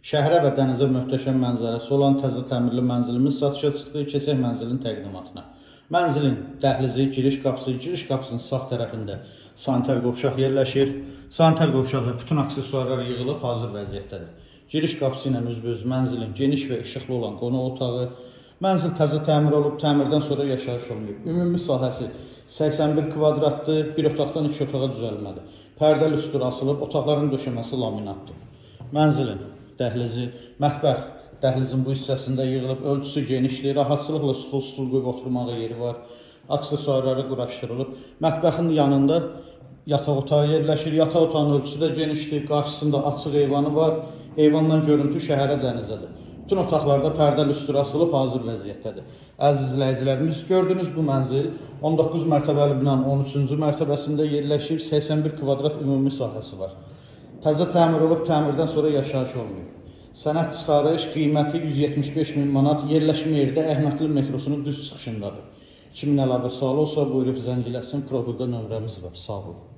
Şəhərə və dənizə möhtəşəm mənzərəsi olan təzə təmirli mənzilimiz satışa çıxdı. Keçək mənzilin təqdimatına. Mənzilin dəhlizi, giriş qapısının sağ tərəfində sanitar qovşaq yerləşir. Sanitar qovşaqda bütün aksesuarlar yığılıb hazır vəziyyətdədir. Giriş qapısı ilə üzbəüz mənzilin geniş və işıqlı olan qonaq otağı. Mənzil təzə təmir olub, təmirdən sonra yaşayış olmayıb. Ümumi sahəsi 81 kvadratdır, bir otaqdan 2 otağa düzəlmədir. Pərdə lüstr asılıb, otaqların döşəməsi laminatdır. Mənzilin dəhlizi, mətbəx dəhlizin bu hissəsində yığılıb, ölçüsü genişdir, rahatçılıqla stol qoyub oturmağa yeri var, aksesuarları quraşdırılıb. Mətbəxin yanında yataq otağı yerləşir, yataq otağının ölçüsü də genişdir, qarşısında açıq eyvanı var, eyvandan görüntü şəhərə dənizədir. Bütün otaqlarda pərdə lüstr asılıb hazır vəziyyətdədir. Əziz izləyicilərimiz, gördüyünüz bu mənzil 19 mərtəbəli binanın 13-cü mərtəbəsində yerləşir, 81 kvadrat ümumi sahəsi var. Təzə təmir olub, təmirdən sonra yaşayış olmuyor. Sənəd çıxarış qiyməti 175.000 manat, yerləşmə yeri də Əhmədli metrosunun düz çıxışındadır. 2000 əlavə sual olsa buyurub zəng eləsin, profildə nömrəmiz var. Sağ olun.